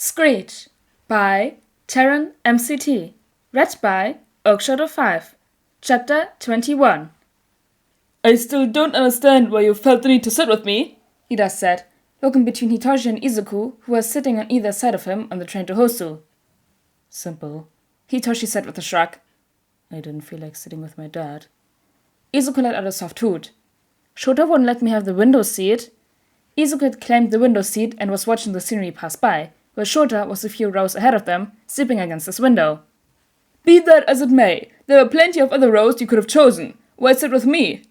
Screech by TarynMcT. Read by Oakshadow5. Chapter 21. I still don't understand why you felt the need to sit with me, Ida said, looking between Hitoshi and Izuku, who was sitting on either side of him on the train to Hosu. Simple, Hitoshi said with a shrug. I didn't feel like sitting with my dad. Izuku let out a soft hoot. Shota wouldn't let me have the window seat. Izuku had claimed the window seat and was watching the scenery pass by, where Shota was a few rows ahead of them, sleeping against his window. Be that as it may, there were plenty of other rows you could have chosen. Why sit with me?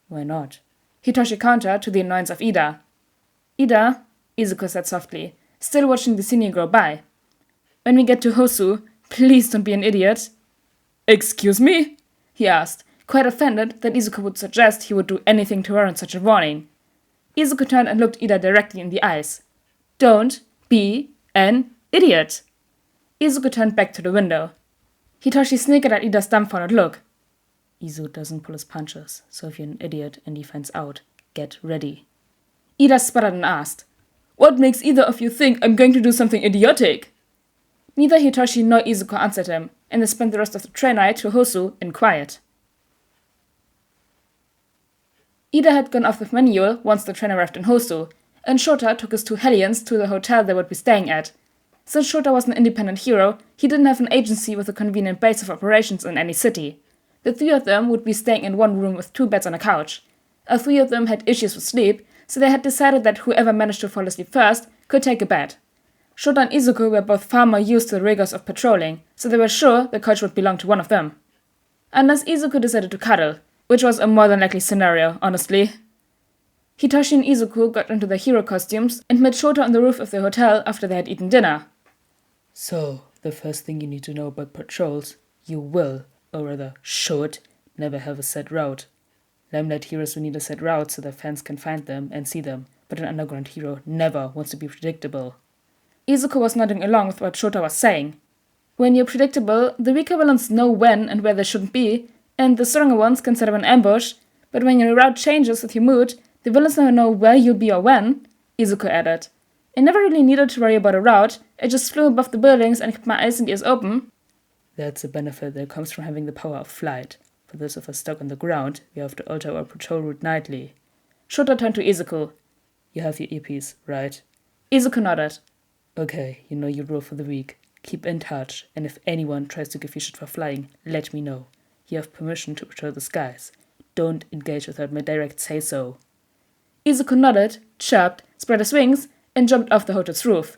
Why not? Hitoshi countered to the annoyance of Ida. Ida, Izuku said softly, still watching the scenery go by. When we get to Hosu, please don't be an idiot. Excuse me? He asked, quite offended that Izuku would suggest he would do anything to warrant such a warning. Izuku turned and looked Ida directly in the eyes. Don't be an idiot. Izuku turned back to the window. Hitoshi snickered at Ida's dumbfounded look. Izu doesn't pull his punches, so if you're an idiot and he finds out, get ready. Ida sputtered and asked, What makes either of you think I'm going to do something idiotic? Neither Hitoshi nor Izuku answered him, and they spent the rest of the train ride to Hosu in quiet. Ida had gone off with Manuel once the train arrived in Hosu, and Shota took his two hellions to the hotel they would be staying at. Since Shota was an independent hero, he didn't have an agency with a convenient base of operations in any city. The three of them would be staying in one room with two beds on a couch. All three of them had issues with sleep, so they had decided that whoever managed to fall asleep first could take a bed. Shota and Izuku were both far more used to the rigors of patrolling, so they were sure the couch would belong to one of them. Unless Izuku decided to cuddle, which was a more than likely scenario, honestly. Hitoshi and Izuku got into their hero costumes and met Shota on the roof of the hotel after they had eaten dinner. So, the first thing you need to know about patrols, you will, or rather should, never have a set route. Limelight heroes will need a set route so that fans can find them and see them, but an underground hero never wants to be predictable. Izuku was nodding along with what Shota was saying. When you're predictable, the weaker villains know when and where they shouldn't be, and the stronger ones can set up an ambush, but when your route changes with your mood, the villains never know where you'll be or when, Izuku added. I never really needed to worry about a route, I just flew above the buildings and kept my eyes and ears open. That's a benefit that comes from having the power of flight. For those of us stuck on the ground, we have to alter our patrol route nightly. Shota turned to Izuku. You have your earpiece, right? Izuku nodded. Okay, you know your rule for the week. Keep in touch, and if anyone tries to give you shit for flying, let me know. You have permission to patrol the skies. Don't engage without my direct say-so. Izuku nodded, chirped, spread his wings, and jumped off the hotel's roof.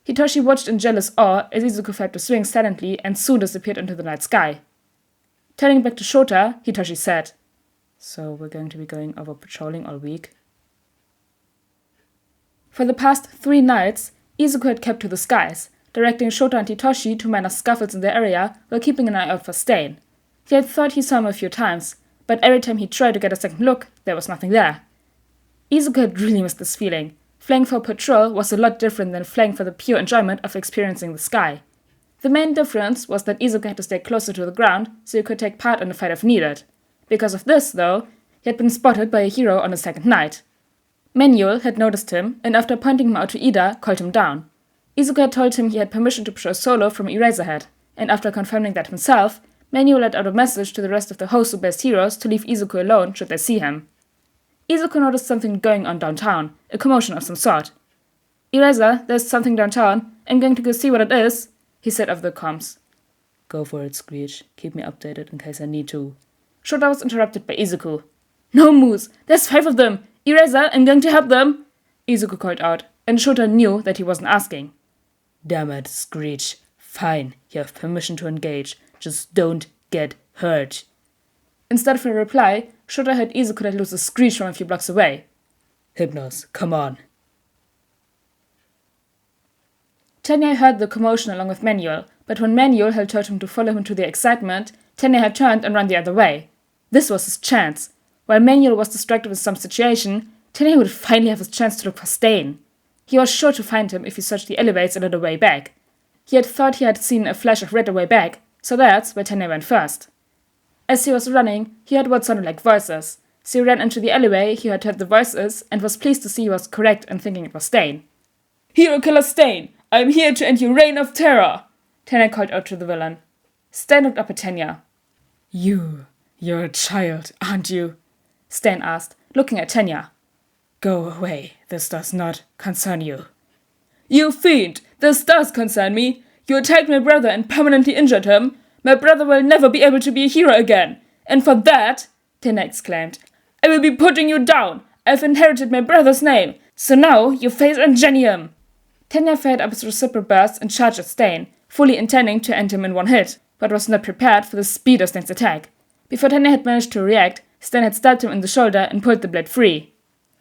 Hitoshi watched in jealous awe as Izuku flapped his wings silently and soon disappeared into the night sky. Turning back to Shota, Hitoshi said, So we're going to be going over patrolling all week? For the past 3 nights, Izuku had kept to the skies, directing Shota and Hitoshi to minor scuffles in the area while keeping an eye out for Stain. He had thought he saw him a few times, but every time he tried to get a second look, there was nothing there. Izuku had really missed this feeling. Flying for patrol was a lot different than flying for the pure enjoyment of experiencing the sky. The main difference was that Izuku had to stay closer to the ground so he could take part in the fight if needed. Because of this, though, he had been spotted by a hero on the second night. Manuel had noticed him, and after pointing him out to Ida, called him down. Izuku had told him he had permission to patrol solo from Eraserhead, and after confirming that himself, Manuel let out a message to the rest of the Hosu-based heroes to leave Izuku alone should they see him. Izuku noticed something going on downtown, a commotion of some sort. Eraser, there's something downtown. I'm going to go see what it is, he said over the comms. Go for it, Screech. Keep me updated in case I need to. Shota was interrupted by Izuku. No, Moose! There's 5 of them! Eraser, I'm going to help them! Izuku called out, and Shota knew that he wasn't asking. Damn it, Screech. Fine, you have permission to engage. Just don't get hurt. Instead of a reply, Shota heard Izuku let loose a screech from a few blocks away. Hypnos, come on. Tenya heard the commotion along with Manuel, but when Manuel had told him to follow him to the excitement, Tenya had turned and run the other way. This was his chance. While Manuel was distracted with some situation, Tenya would finally have his chance to look for Stain. He was sure to find him if he searched the elevators a little way back. He had thought he had seen a flash of red a way back, so that's where Tenya went first. As he was running, he heard what sounded like voices, so he ran into the alleyway he had heard the voices and was pleased to see he was correct in thinking it was Stain. Hero Killer Stain! I'm here to end your reign of terror, Tenya called out to the villain. Stan looked up at Tenya. You're a child, aren't you? Stan asked, looking at Tenya. Go away, this does not concern you. You fiend, this does concern me. You attacked my brother and permanently injured him. My brother will never be able to be a hero again. And for that, Tenya exclaimed, I will be putting you down. I've inherited my brother's name. So now you face Ingenium. Tenya fired up his reciprocal burst and charged at Stan, fully intending to end him in one hit, but was not prepared for the speed of Stan's attack. Before Tenya had managed to react, Stan had stabbed him in the shoulder and pulled the blade free.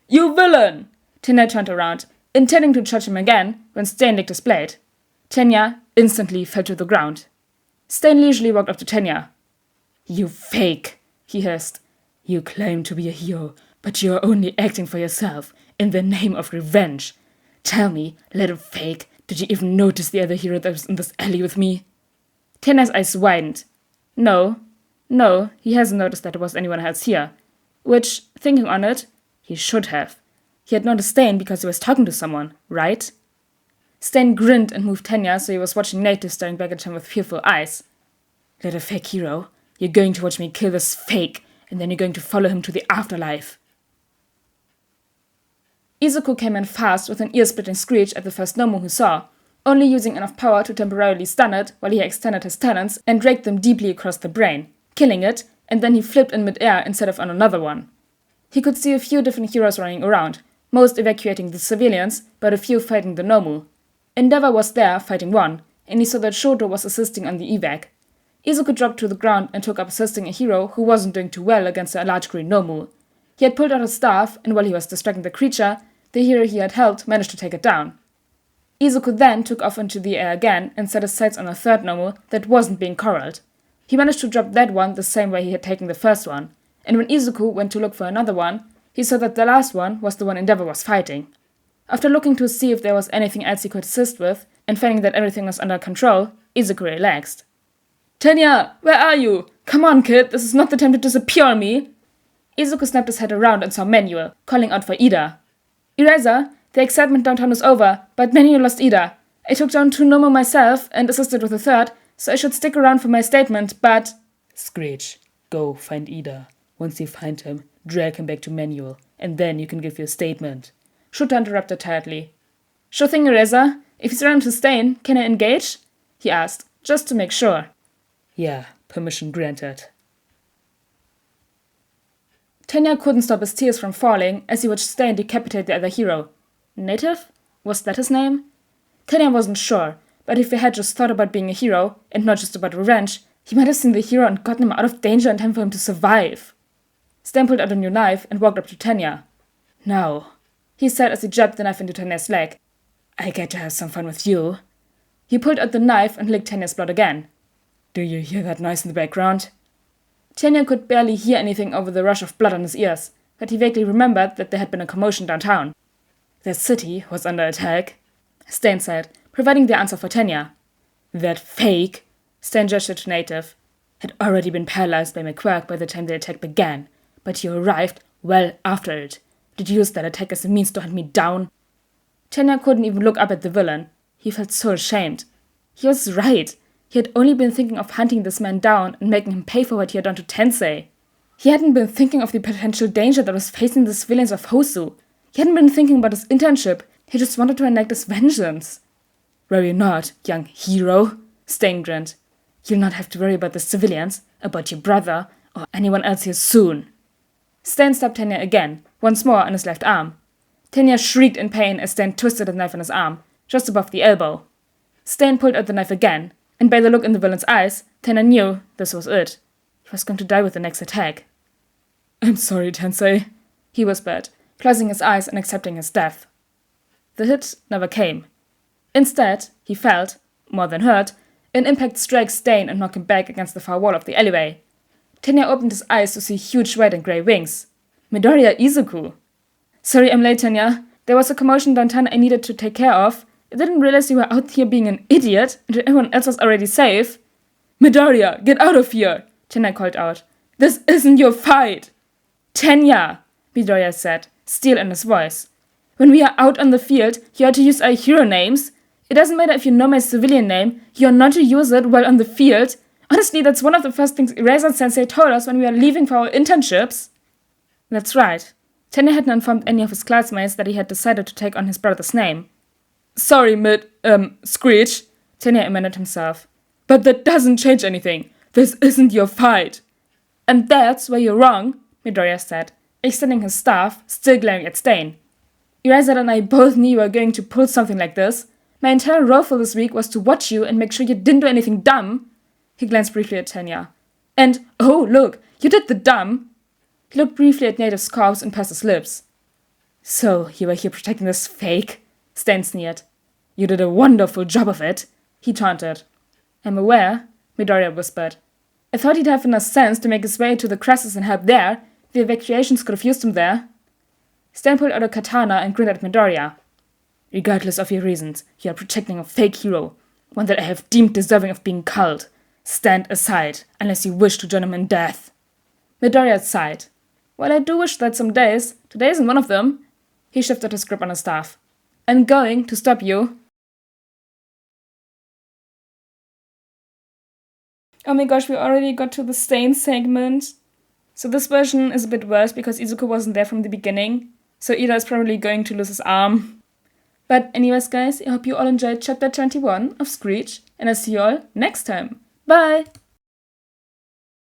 You villain! Tenya turned around, intending to charge him again when Stan licked his blade. Tenya instantly fell to the ground. Stan leisurely walked up to Tenya. You fake, he hissed. You claim to be a hero, but you are only acting for yourself in the name of revenge. Tell me, little fake, did you even notice the other hero that was in this alley with me? Tenya's eyes widened. No, he hasn't noticed that there was anyone else here. Which, thinking on it, he should have. He had noticed Stan because he was talking to someone, right? Stan grinned and moved Tenya so he was watching Native staring back at him with fearful eyes. Little fake hero, you're going to watch me kill this fake, and then you're going to follow him to the afterlife. Izuku came in fast with an ear-splitting screech at the first Nomu he saw, only using enough power to temporarily stun it while he extended his talons and raked them deeply across the brain, killing it, and then he flipped in mid-air instead of on another one. He could see a few different heroes running around, most evacuating the civilians, but a few fighting the Nomu. Endeavor was there fighting one, and he saw that Shoto was assisting on the evac. Izuku dropped to the ground and took up assisting a hero who wasn't doing too well against a large green Nomu. He had pulled out his staff, and while he was distracting the creature, the hero he had helped managed to take it down. Izuku then took off into the air again and set his sights on a third Nomu that wasn't being corralled. He managed to drop that one the same way he had taken the first one, and when Izuku went to look for another one, he saw that the last one was the one Endeavor was fighting. After looking to see if there was anything else he could assist with, and finding that everything was under control, Izuku relaxed. Tenya, where are you? Come on, kid, this is not the time to disappear on me! Izuku snapped his head around and saw Manuel, calling out for Ida. Eraser, the excitement downtown is over, but Manuel lost Ida. I took down 2 Nomu myself and assisted with a third, so I should stick around for my statement, but… Screech, go find Ida. Once you find him, drag him back to Manuel, and then you can give your statement. Shota interrupted tiredly. Sure thing, Eraser. If he's ready to Stain, can I engage? He asked, just to make sure. Yeah, permission granted. Tenya couldn't stop his tears from falling as he watched Stain decapitate the other hero. Native? Was that his name? Tenya wasn't sure, but if he had just thought about being a hero, and not just about revenge, he might have seen the hero and gotten him out of danger in time for him to survive. Stan pulled out a new knife and walked up to Tenya. Now, he said as he jabbed the knife into Tenya's leg. I get to have some fun with you. He pulled out the knife and licked Tenya's blood again. Do you hear that noise in the background? Tenya could barely hear anything over the rush of blood on his ears, but he vaguely remembered that there had been a commotion downtown. The city was under attack, Stan said, providing the answer for Tenya. That fake, Stan gestured to Native, had already been paralyzed by my quirk by the time the attack began, but you arrived well after it. Did you use that attack as a means to hunt me down? Tenya couldn't even look up at the villain. He felt so ashamed. He was right. He had only been thinking of hunting this man down and making him pay for what he had done to Tensei. He hadn't been thinking of the potential danger that was facing the civilians of Hosu. He hadn't been thinking about his internship. He just wanted to enact his vengeance. Worry not, young hero, Stan grinned. You'll not have to worry about the civilians, about your brother, or anyone else here soon. Stan stabbed Tenya again, once more on his left arm. Tenya shrieked in pain as Stan twisted the knife in his arm, just above the elbow. Stan pulled out the knife again, and by the look in the villain's eyes, Tenya knew this was it. He was going to die with the next attack. I'm sorry, Tensei, he whispered, closing his eyes and accepting his death. The hit never came. Instead, he felt, more than heard, an impact strike Stan and knock him back against the far wall of the alleyway. Tenya opened his eyes to see huge red and grey wings. Midoriya Izuku. Sorry I'm late, Tenya. There was a commotion downtown I needed to take care of. I didn't realize you were out here being an idiot and that everyone else was already safe. Midoriya, get out of here, Tenya called out. This isn't your fight. Tenya, Midoriya said, steel in his voice. When we are out on the field, you are to use our hero names. It doesn't matter if you know my civilian name, you're not to use it while on the field. Honestly, that's one of the first things Eraser-sensei told us when we were leaving for our internships. That's right. Tenya hadn't informed any of his classmates that he had decided to take on his brother's name. Sorry, Screech, Tenya amended himself. But that doesn't change anything. This isn't your fight. And that's where you're wrong, Midoriya said, extending his staff, still glaring at Stain. Eraser and I both knew you were going to pull something like this. My entire role for this week was to watch you and make sure you didn't do anything dumb. He glanced briefly at Tenya. And, oh, look, you did the dumb. He looked briefly at Native's corpse and pursed his lips. So, you were here protecting this fake? Stain sneered. You did a wonderful job of it, he taunted. I'm aware, Midoriya whispered. I thought he'd have enough sense to make his way to the crisis and help there. The evacuations could have used him there. Stain pulled out a katana and grinned at Midoriya. Regardless of your reasons, you are protecting a fake hero, one that I have deemed deserving of being culled. Stand aside, unless you wish to join him in death. Midoriya sighed. Well, I do wish that some days. Today isn't one of them. He shifted his grip on his staff. I'm going to stop you. Oh my gosh, we already got to the Stain segment. So this version is a bit worse because Izuku wasn't there from the beginning. So Ida is probably going to lose his arm. But anyways guys, I hope you all enjoyed chapter 21 of Screech. And I'll see you all next time. Bye!